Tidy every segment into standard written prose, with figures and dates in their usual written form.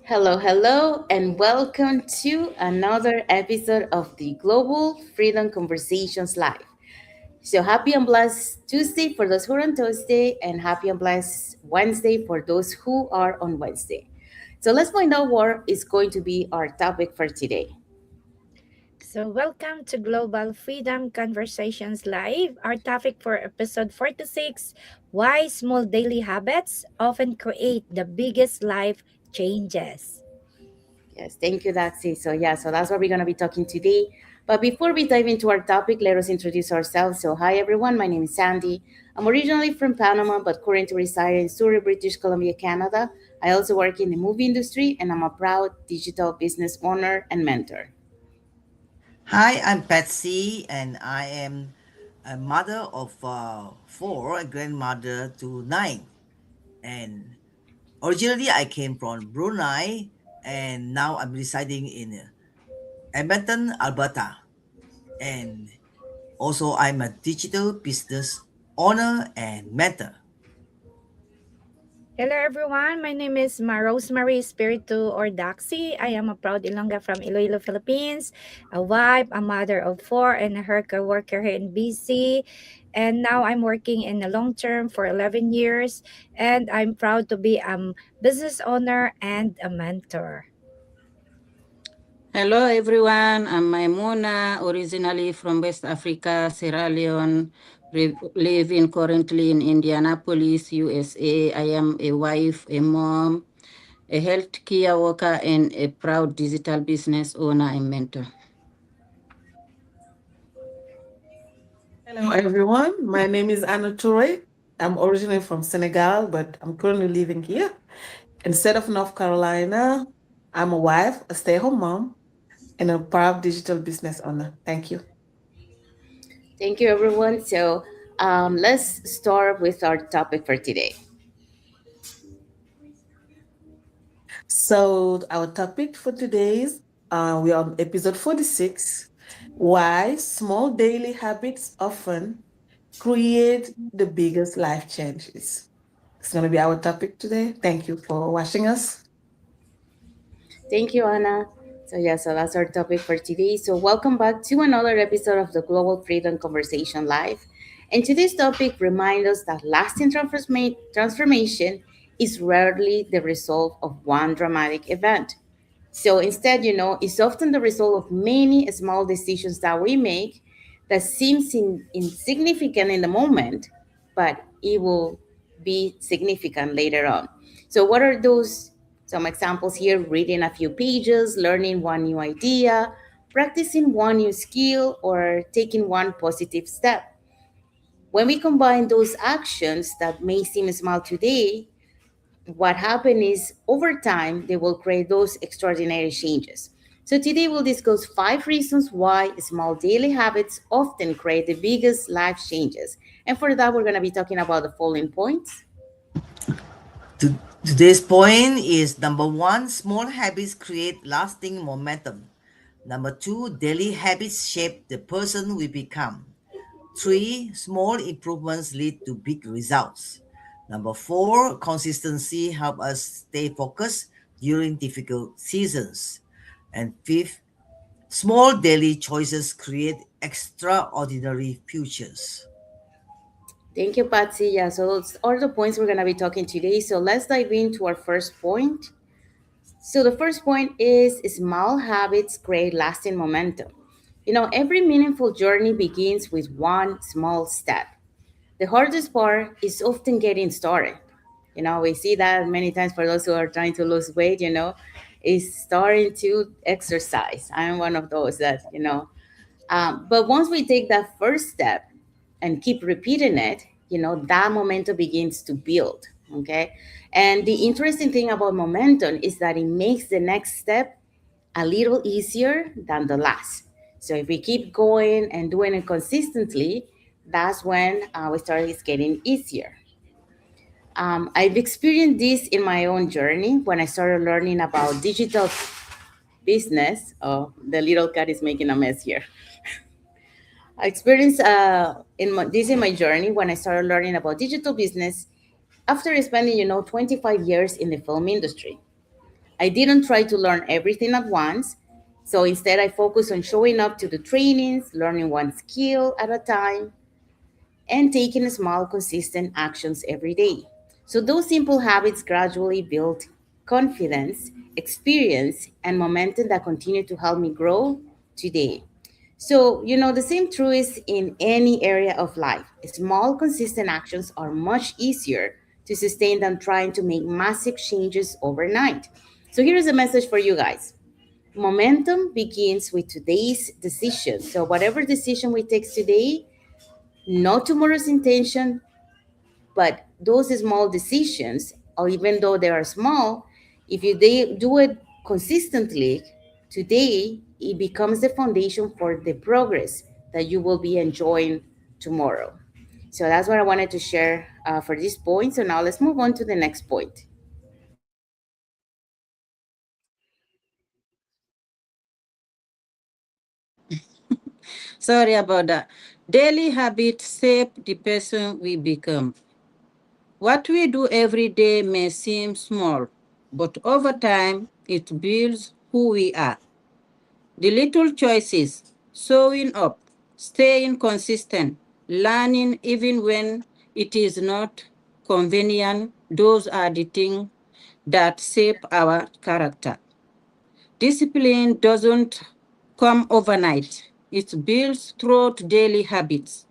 Hello, hello, and welcome to another episode of the Global Freedom Conversations Live. So, happy and blessed Tuesday for those who are on Tuesday, and happy and blessed Wednesday for those who are on Wednesday. So, let's find out what is going to be our topic for today. So, welcome to Global Freedom Conversations Live. Our topic for episode 46: Why Small Daily Habits Often Create the Biggest Life Changes. Yes, thank you, Daxi. So that's what we're going to be talking today. But before we dive into our topic, let us introduce ourselves. So, hi everyone, my name is Sandy. I'm originally from Panama, but currently reside in Surrey, British Columbia, Canada. I also work in the movie industry, and I'm a proud digital business owner and mentor. Hi, I'm Patsy, and I am a mother of four, a grandmother to nine. And originally, I came from Brunei, and now I'm residing in Edmonton, Alberta. And also, I'm a digital business owner and mentor. Hello, everyone. My name is Rosemary Spiritu or Daxi. I am a proud Ilongga from Iloilo, Philippines, a wife, a mother of four, and a healthcare worker here in BC. And now I'm working in the long term for 11 years. And I'm proud to be a business owner and a mentor. Hello everyone, I'm Maimuna, originally from West Africa, Sierra Leone, living currently in Indianapolis, USA. I am a wife, a mom, a healthcare worker, and a proud digital business owner and mentor. Hello, everyone. My name is Anna Toure. I'm originally from Senegal, but I'm currently living here. Instead of North Carolina, I'm a wife, a stay home mom, and a proud digital business owner. Thank you. Thank you, everyone. Let's start with our topic for today. So, our topic for today is we are on episode 46, why small daily habits often create the biggest life changes. It's going to be our topic today. Thank you for watching us. Thank you, Anna. So that's our topic for today. So, welcome back to another episode of the Global Freedom Conversation Live. And today's topic reminds us that lasting transformation is rarely the result of one dramatic event. So, instead, it's often the result of many small decisions that we make that seems insignificant in the moment, but it will be significant later on. So, what are those? Some examples here: reading a few pages, learning one new idea, practicing one new skill, or taking one positive step. When we combine those actions that may seem small today, what happened is over time, they will create those extraordinary changes. So today we'll discuss 5 reasons why small daily habits often create the biggest life changes. And for that, we're going to be talking about the following points. Today's point is number one, small habits create lasting momentum. Number two, daily habits shape the person we become. Three, small improvements lead to big results. Number four, consistency help us stay focused during difficult seasons. And fifth, small daily choices create extraordinary futures. Thank you, Patsy. Yeah, so those are the points we're going to be talking today. So let's dive into our first point. So the first point is small habits create lasting momentum. Every meaningful journey begins with one small step. The hardest part is often getting started. We see that many times for those who are trying to lose weight, is starting to exercise. I'm one of those but once we take that first step and keep repeating it, that momentum begins to build. Okay. And the interesting thing about momentum is that it makes the next step a little easier than the last. So if we keep going and doing it consistently, that's when we start it's getting easier. I've experienced this in my own journey when I started learning about digital business. Oh, the little cat is making a mess here. I experienced this in my journey when I started learning about digital business after spending 25 years in the film industry. I didn't try to learn everything at once. So instead, I focused on showing up to the trainings, learning one skill at a time, and taking small, consistent actions every day. So those simple habits gradually build confidence, experience, and momentum that continue to help me grow today. So, the same truth is in any area of life. Small, consistent actions are much easier to sustain than trying to make massive changes overnight. So, here is a message for you guys. Momentum begins with today's decision. So, whatever decision we take today, not tomorrow's intention, but those small decisions, or even though they are small, if they do it consistently today, it becomes the foundation for the progress that you will be enjoying tomorrow. So that's what I wanted to share for this point. So now let's move on to the next point. Sorry about that. Daily habits shape the person we become. What we do every day may seem small, but over time, it builds who we are. The little choices, showing up, staying consistent, learning even when it is not convenient, those are the things that shape our character. Discipline doesn't come overnight, it builds through daily habits.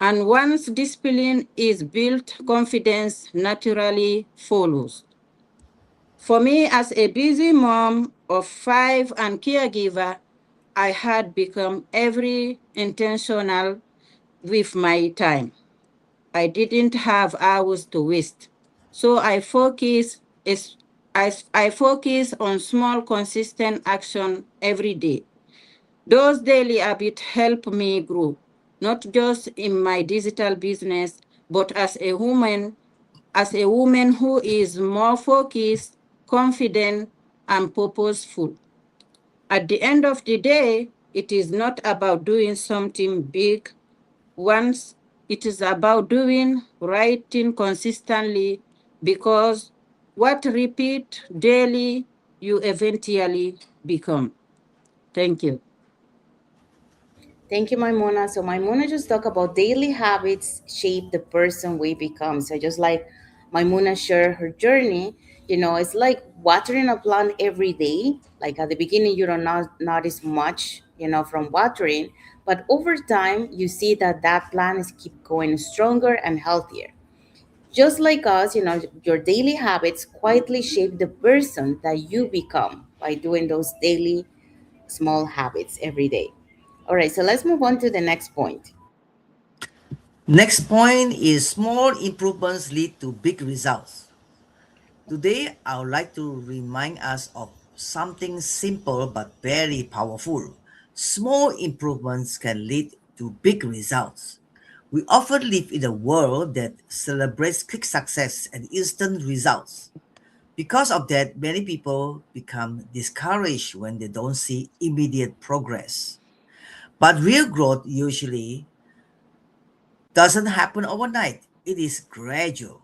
And once discipline is built, confidence naturally follows. For me, as a busy mom of five and caregiver, I had become every intentional with my time. I didn't have hours to waste. So I focus on small, consistent action every day. Those daily habits help me grow, not just in my digital business, but as a woman who is more focused, confident, and purposeful. At the end of the day, it is not about doing something big once, it is about doing right thing consistently, because what repeat daily you eventually become. Thank you. Thank you, Maimuna. So Maimuna just talked about daily habits shape the person we become. So just like Maimuna shared her journey, it's like watering a plant every day. Like at the beginning, you don't notice much, from watering, but over time, you see that plant is keep going stronger and healthier. Just like us, your daily habits quietly shape the person that you become by doing those daily small habits every day. All right, so let's move on to the next point. Next point is small improvements lead to big results. Today, I would like to remind us of something simple but very powerful. Small improvements can lead to big results. We often live in a world that celebrates quick success and instant results. Because of that, many people become discouraged when they don't see immediate progress. But real growth usually doesn't happen overnight, it is gradual.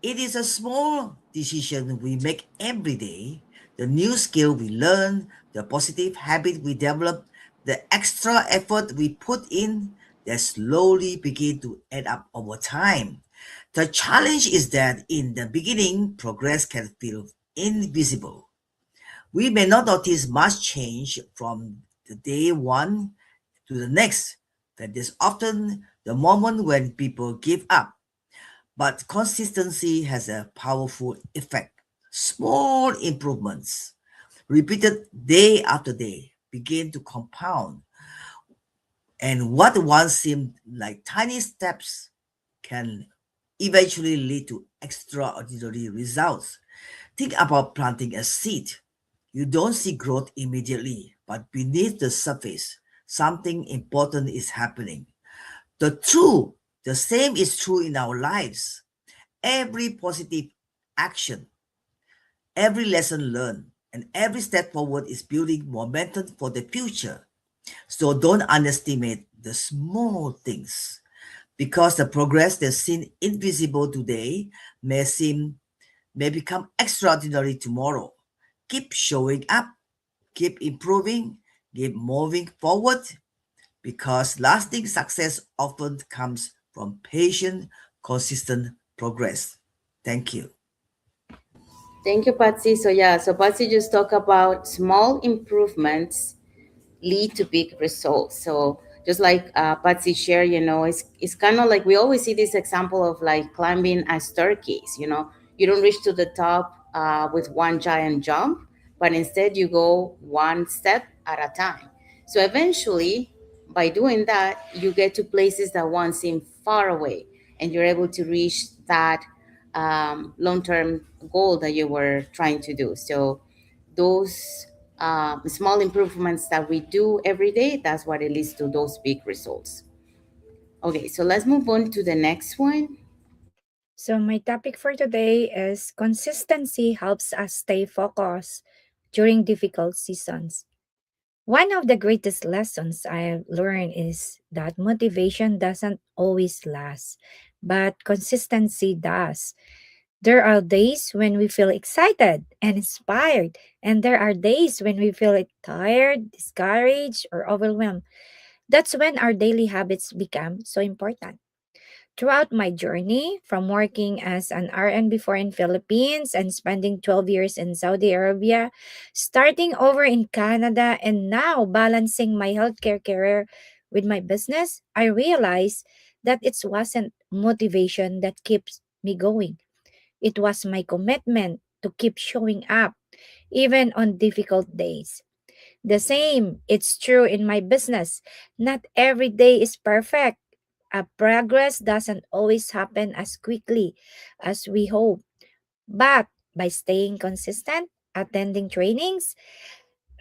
It is a small decision we make every day, the new skill we learn, the positive habit we develop, the extra effort we put in that slowly begin to add up over time. The challenge is that in the beginning, progress can feel invisible. We may not notice much change from the day one to the next. That is often the moment when people give up, but consistency has a powerful effect. Small improvements, repeated day after day, begin to compound, and what once seemed like tiny steps can eventually lead to extraordinary results. Think about planting a seed. You don't see growth immediately, but beneath the surface, something important is happening. The true, the same is true in our lives. Every positive action, every lesson learned, and every step forward is building momentum for the future. So don't underestimate the small things, because the progress that's seen invisible today may become extraordinary tomorrow. Keep showing up, keep improving, keep moving forward because lasting success often comes from patient, consistent progress. Thank you. Thank you, Patsy. So yeah, so Patsy just talked about small improvements lead to big results. So just like Patsy shared, it's kind of like we always see this example of like climbing a staircase. You don't reach to the top with one giant jump, but instead you go one step at a time. So eventually, by doing that, you get to places that once seemed far away, and you're able to reach that long-term goal that you were trying to do. So those small improvements that we do every day, that's what it leads to those big results. Okay, so let's move on to the next one. So, my topic for today is consistency helps us stay focused during difficult seasons. One of the greatest lessons I've learned is that motivation doesn't always last, but consistency does. There are days when we feel excited and inspired, and there are days when we feel tired, discouraged, or overwhelmed. That's when our daily habits become so important. Throughout my journey, from working as an RN before in Philippines and spending 12 years in Saudi Arabia, starting over in Canada, and now balancing my healthcare career with my business, I realized that it wasn't motivation that keeps me going. It was my commitment to keep showing up, even on difficult days. The same, it's true in my business. Not every day is perfect. Progress doesn't always happen as quickly as we hope. But by staying consistent, attending trainings,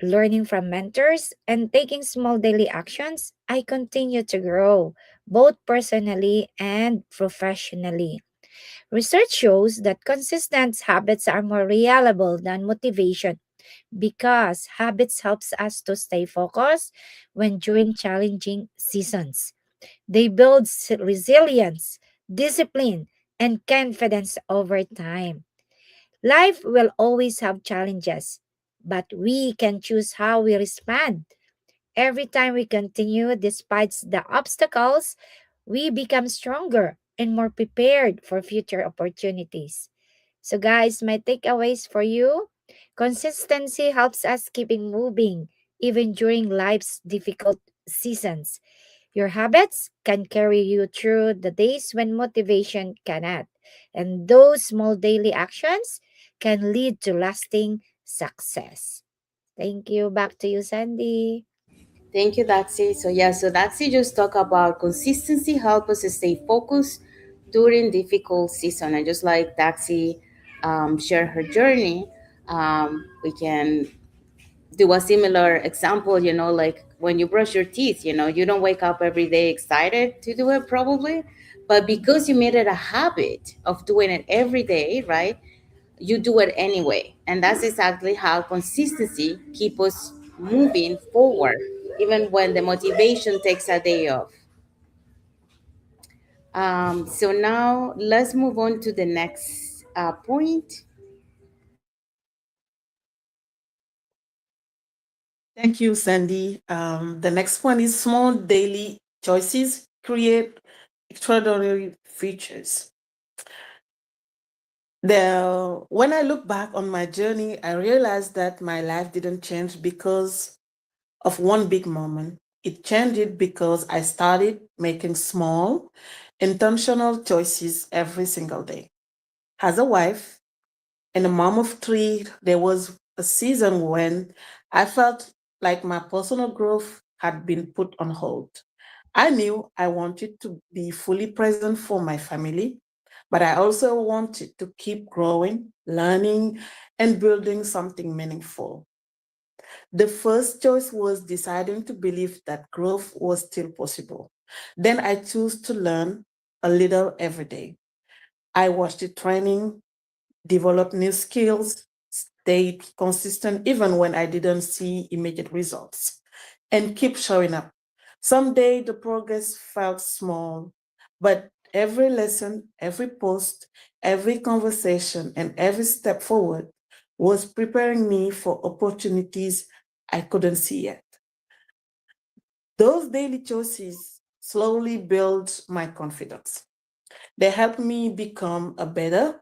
learning from mentors, and taking small daily actions, I continue to grow, both personally and professionally. Research shows that consistent habits are more reliable than motivation because habits helps us to stay focused when during challenging seasons. They build resilience, discipline, and confidence over time. Life will always have challenges, but we can choose how we respond. Every time we continue despite the obstacles, we become stronger and more prepared for future opportunities. So, guys, my takeaways for you: consistency helps us keeping moving even during life's difficult seasons. Your habits can carry you through the days when motivation cannot. And those small daily actions can lead to lasting success. Thank you. Back to you, Sandy. Thank you, Daxi. So yeah, so Daxi just talk about consistency help us stay focused during difficult season. And just like Daxi share her journey, we can do a similar example, like when you brush your teeth, you don't wake up every day excited to do it probably, but because you made it a habit of doing it every day, right? You do it anyway. And that's exactly how consistency keep us moving forward, even when the motivation takes a day off. So now let's move on to the next point. Thank you, Sandy. The next one is small daily choices create extraordinary features. When I look back on my journey, I realized that my life didn't change because of one big moment. It changed because I started making small, intentional choices every single day. As a wife and a mom of three, there was a season when I felt like my personal growth had been put on hold. I knew I wanted to be fully present for my family, but I also wanted to keep growing, learning, and building something meaningful. The first choice was deciding to believe that growth was still possible. Then I chose to learn a little every day. I watched the training, developed new skills, stayed consistent even when I didn't see immediate results, and keep showing up. Someday the progress felt small, but every lesson, every post, every conversation, and every step forward was preparing me for opportunities I couldn't see yet. Those daily choices slowly build my confidence. They help me become a better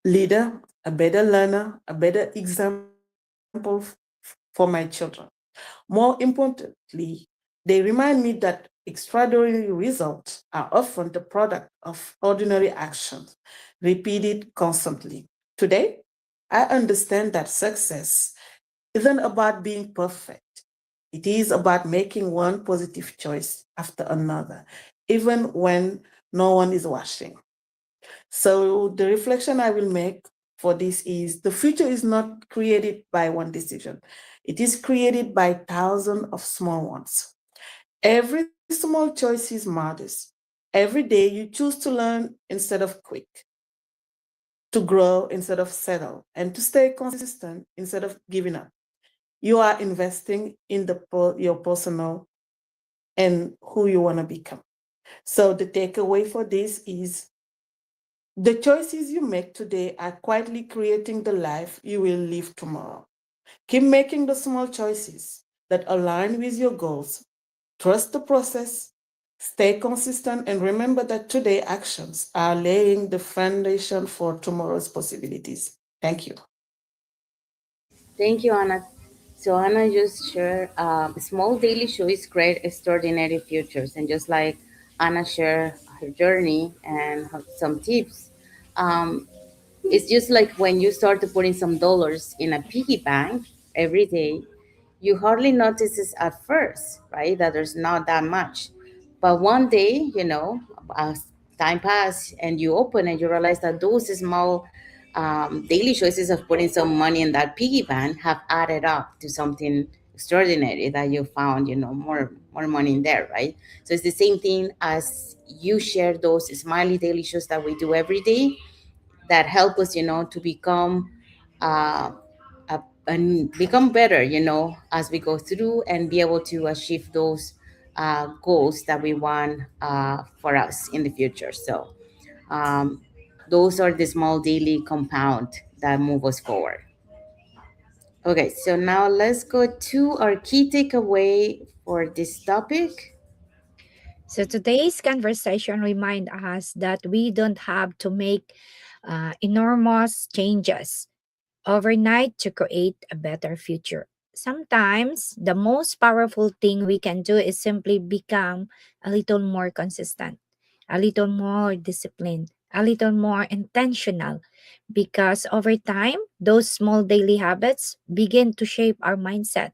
leader, a better learner, a better example for my children. More importantly, they remind me that extraordinary results are often the product of ordinary actions repeated constantly. Today, I understand that success isn't about being perfect. It is about making one positive choice after another, even when no one is watching. So the reflection I will make for this is the future is not created by one decision. It is created by thousands of small ones. Every small choice matters. Every day you choose to learn instead of quit, to grow instead of settle, and to stay consistent instead of giving up. You are investing in your personal and who you want to become. So the takeaway for this is the choices you make today are quietly creating the life you will live tomorrow. Keep making the small choices that align with your goals. Trust the process, stay consistent, and remember that today's actions are laying the foundation for tomorrow's possibilities. Thank you. Thank you, Anna. So Anna just shared small daily choices create extraordinary futures, and just like Anna shared her journey and some tips, um, it's just like when you start to putting some dollars in a piggy bank every day, you hardly notice it at first, right? That there's not that much. But one day, as time passes and you open and you realize that those small daily choices of putting some money in that piggy bank have added up to something extraordinary that you found, more money in there, right? So it's the same thing as you share those smiley daily shows that we do every day that help us, to become uh, and become better, as we go through and be able to achieve those goals that we want for us in the future. So um, those are the small daily compound that move us forward. Okay, so now let's go to our key takeaway for this topic. So today's conversation remind us that we don't have to make enormous changes overnight to create a better future. Sometimes the most powerful thing we can do is simply become a little more consistent, a little more disciplined, a little more intentional, because over time, those small daily habits begin to shape our mindset,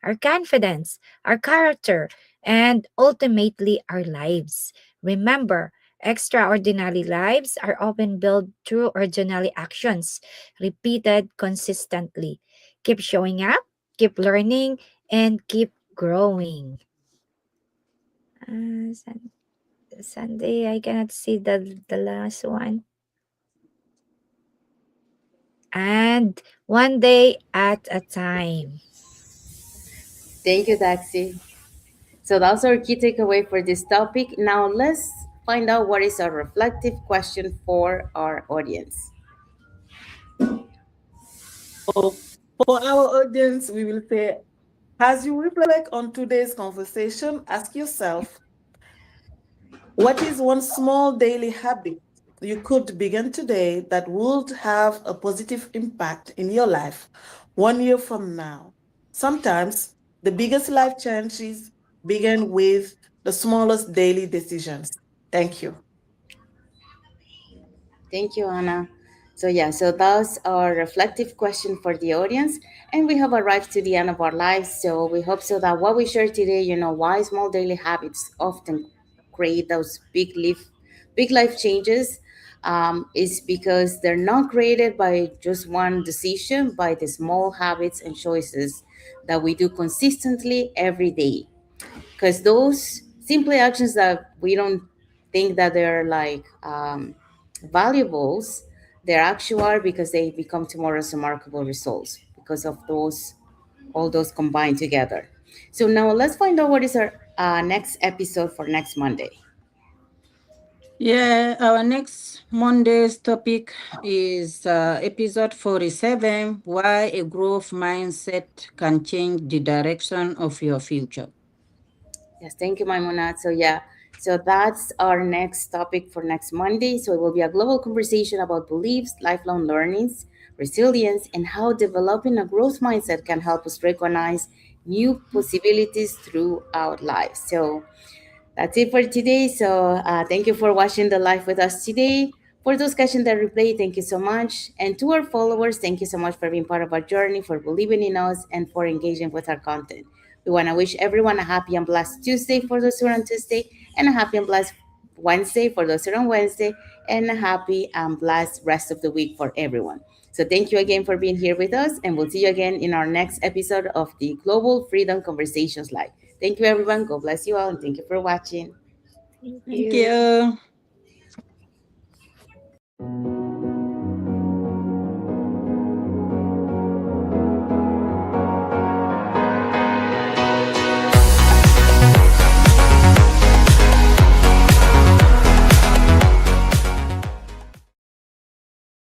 our confidence, our character, and ultimately our lives. Remember, extraordinary lives are often built through ordinary actions, repeated consistently. Keep showing up, keep learning, and keep growing. Sunday, I cannot see the last one. And one day at a time. Thank you, Daxi. So that's our key takeaway for this topic. Now let's find out what is our reflective question for our audience. So for our audience, we will say, as you reflect on today's conversation, ask yourself, what is one small daily habit you could begin today that would have a positive impact in your life 1 year from now? Sometimes the biggest life changes begin with the smallest daily decisions. Thank you. Thank you, Anna. So, yeah, so that's our reflective question for the audience. And we have arrived to the end of our lives. So, we hope so that what we share today, why small daily habits often create those big life changes, is because they're not created by just one decision, by the small habits and choices that we do consistently every day, because those simply actions that we don't think that they're like valuables, they're actual because they become tomorrow's remarkable results because of those all those combined together. So now let's find out what is our next episode for next Monday. Yeah, our next Monday's topic is episode 47, Why a Growth Mindset Can Change the Direction of Your Future. Yes, thank you, Maimuna. So yeah, so that's our next topic for next Monday. So it will be a global conversation about beliefs, lifelong learnings, resilience, and how developing a growth mindset can help us recognize new possibilities throughout life. So that's it for today. So thank you for watching the live with us today. For those catching the replay, thank you so much. And to our followers, thank you so much for being part of our journey, for believing in us, and for engaging with our content. We want to wish everyone a happy and blessed Tuesday for those who are on Tuesday, and a happy and blessed Wednesday for those who are on Wednesday, and a happy and blessed rest of the week for everyone. So thank you again for being here with us, and we'll see you again in our next episode of the Global Freedom Conversations Live. Thank you, everyone. God bless you all, and thank you for watching. Thank Thank you. you.